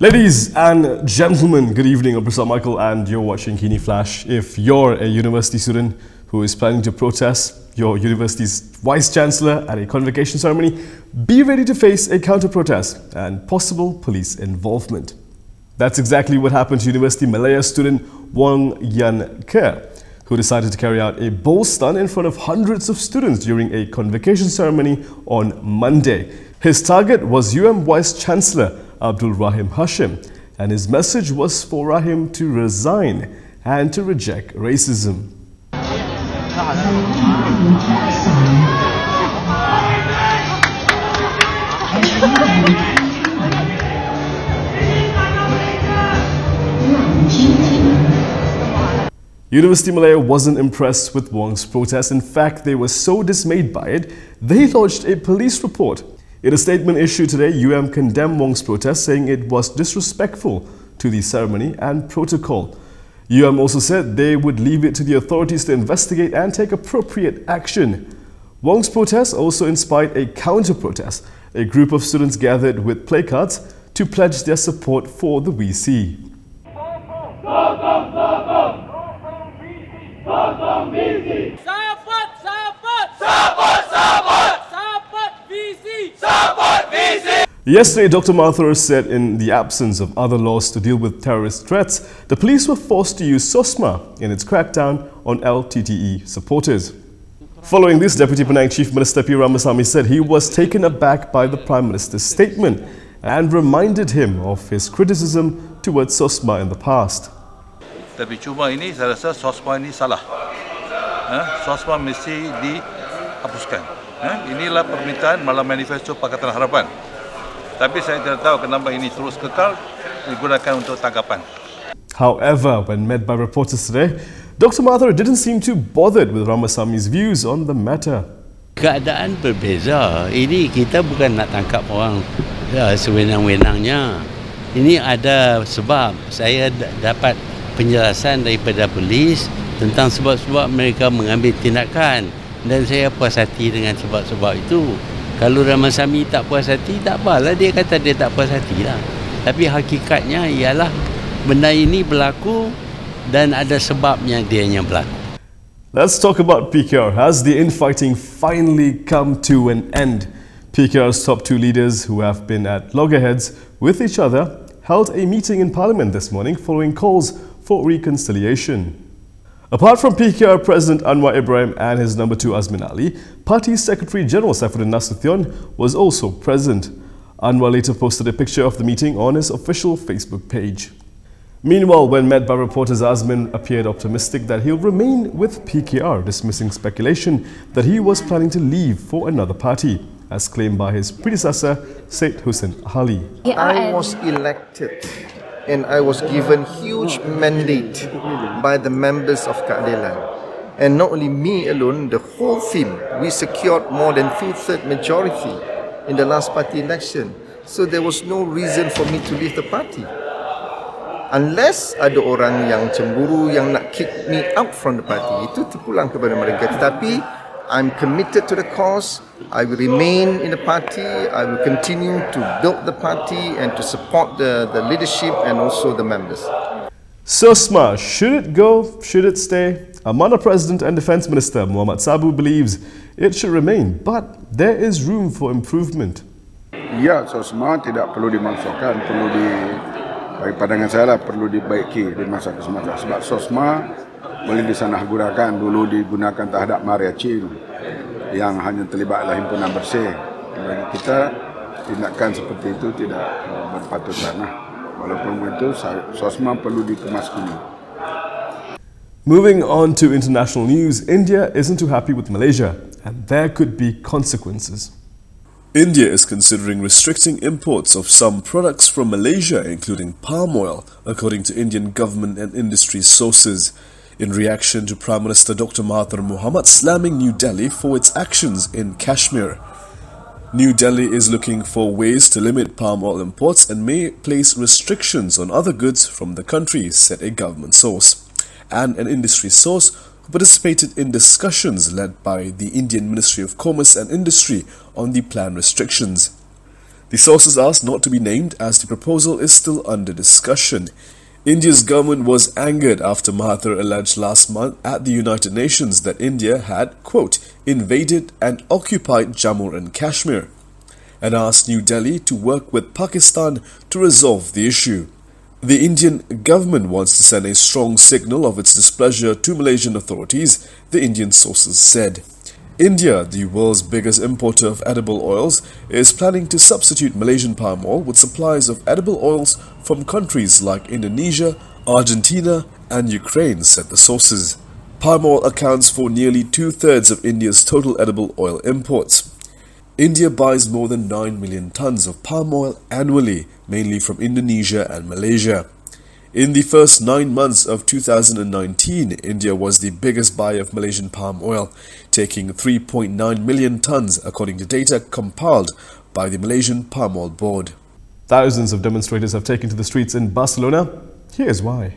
Ladies and gentlemen, good evening. I'm Prasad Michael and you're watching KiniFlash. If you're a university student who is planning to protest your university's vice-chancellor at a convocation ceremony, be ready to face a counter-protest and possible police involvement. That's exactly what happened to Universiti Malaya student Wong Yan Ke, who decided to carry out a bold stunt in front of hundreds of students during a convocation ceremony on Monday. His target was Vice-Chancellor Abdul Rahim Hashim, and his message was for Rahim to resign and to reject racism. Universiti Malaya wasn't impressed with Wong's protest. In fact, they were so dismayed by it, they lodged a police report. In a statement issued today, condemned Wong's protest, saying it was disrespectful to the ceremony and protocol. Also said they would leave it to the authorities to investigate and take appropriate action. Wong's protest also inspired a counter-protest. A group of students gathered with placards to pledge their support for the VC. Yesterday, Dr. Mathur said in the absence of other laws to deal with terrorist threats, the police were forced to use SOSMA in its crackdown on LTTE supporters. Following this, Deputy Penang Chief Minister P. Ramasamy said he was taken aback by the Prime Minister's statement and reminded him of his criticism towards SOSMA in the past. Tapi cuma ini saya rasa SOSMA ini salah. SOSMA mesti dihapuskan. Inilah permintaan malam manifesto Pakatan Harapan. Tapi saya tidak tahu kenapa ini terus kekal digunakan untuk tangkapan. However, when met by reporters today, Dr. Mathur didn't seem too bothered with Ramasamy's views on the matter. Keadaan berbeza. Ini kita bukan nak tangkap orang sewenang-wenangnya. Ini ada sebab. Saya dapat penjelasan daripada polis tentang sebab-sebab mereka mengambil tindakan. Dan saya puas hati dengan sebab-sebab itu. Kalau Ramasamy tak puas hati, tak apalah, dia kata dia tak puas hati lah. Tapi hakikatnya ialah benda ini berlaku dan ada sebabnya dianya berlaku. Let's talk about PKR. Has the infighting finally come to an end? PKR's top two leaders, who have been at loggerheads with each other, held a meeting in Parliament this morning following calls for reconciliation. Apart from PKR President Anwar Ibrahim and his number 2 Azmin Ali, Party Secretary General Saifuddin Nasution was also present. Anwar later posted a picture of the meeting on his official Facebook page. Meanwhile, when met by reporters, Azmin appeared optimistic that he'll remain with PKR, dismissing speculation that he was planning to leave for another party, as claimed by his predecessor, Syed Hussein Ali. I was elected and I was given huge mandate by the members of Keadilan. And not only me alone, the whole team, we secured more than 2/3 majority in the last party election. So there was no reason for me to leave the party. Unless ada orang yang cemburu yang nak kick me out from the party, itu terpulang kepada mereka. Tetapi I'm committed to the cause. I will remain in the party. I will continue to build the party and to support the leadership and also the members. SOSMA, should it go? Should it stay? Amana President and Defence Minister Muhammad Sabu believes it should remain, but there is room for improvement. Ya, SOSMA tidak perlu dimasukkan, bagi pandangan saya perlu dibaiki di masa semasa. Sebab SOSMA boleh disalahgunakan, dulu digunakan terhadap Maria Chin yang hanya terlibatlah himpunan bersih. Bagi kita, tindakan seperti itu tidak berpatutan. Walaupun itu, SOSMA perlu dikemas kini. Moving on to international news, India isn't too happy with Malaysia, and there could be consequences. India is considering restricting imports of some products from Malaysia, including palm oil, according to Indian government and industry sources, in reaction to Prime Minister Dr. Mahathir Mohamad slamming New Delhi for its actions in Kashmir. New Delhi is looking for ways to limit palm oil imports and may place restrictions on other goods from the country, said a government source. And an industry source who participated in discussions led by the Indian Ministry of Commerce and Industry on the planned restrictions. The sources asked not to be named as the proposal is still under discussion. India's government was angered after Mahathir alleged last month at the United Nations that India had, quote, invaded and occupied Jammu and Kashmir, and asked New Delhi to work with Pakistan to resolve the issue. The Indian government wants to send a strong signal of its displeasure to Malaysian authorities, the Indian sources said. India, the world's biggest importer of edible oils, is planning to substitute Malaysian palm oil with supplies of edible oils from countries like Indonesia, Argentina and Ukraine, said the sources. Palm oil accounts for nearly 2/3 of India's total edible oil imports. India buys more than 9 million tons of palm oil annually, mainly from Indonesia and Malaysia. In the first 9 months of 2019, India was the biggest buyer of Malaysian palm oil, taking 3.9 million tons according to data compiled by the Malaysian Palm Oil Board. Thousands of demonstrators have taken to the streets in Barcelona. Here's why.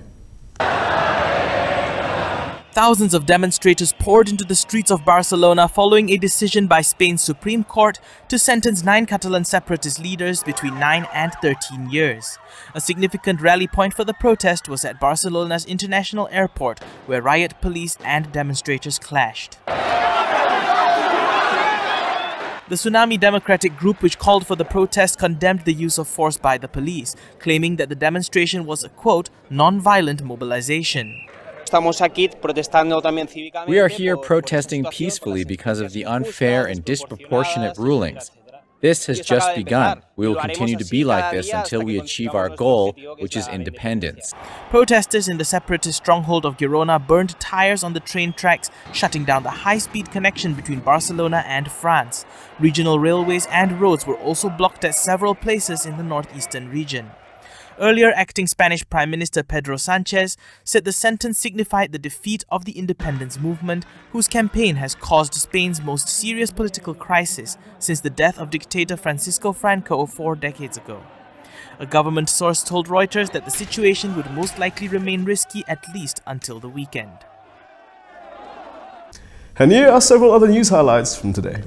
Thousands of demonstrators poured into the streets of Barcelona following a decision by Spain's Supreme Court to sentence 9 Catalan separatist leaders between 9 and 13 years. A significant rally point for the protest was at Barcelona's International Airport, where riot police and demonstrators clashed. The Tsunami Democratic Group, which called for the protest, condemned the use of force by the police, claiming that the demonstration was a, quote, non-violent mobilization. We are here protesting peacefully because of the unfair and disproportionate rulings. This has just begun. We will continue to be like this until we achieve our goal, which is independence. Protesters in the separatist stronghold of Girona burned tires on the train tracks, shutting down the high-speed connection between Barcelona and France. Regional railways and roads were also blocked at several places in the northeastern region. Earlier, acting Spanish Prime Minister Pedro Sánchez said the sentence signified the defeat of the independence movement, whose campaign has caused Spain's most serious political crisis since the death of dictator Francisco Franco 4 decades ago. A government source told Reuters that the situation would most likely remain risky at least until the weekend. And here are several other news highlights from today.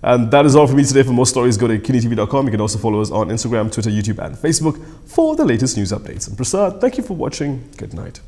And that is all for me today. For more stories, go to KiniTV.com. You can also follow us on Instagram, Twitter, YouTube and Facebook for the latest news updates. And Prasad, thank you for watching. Good night.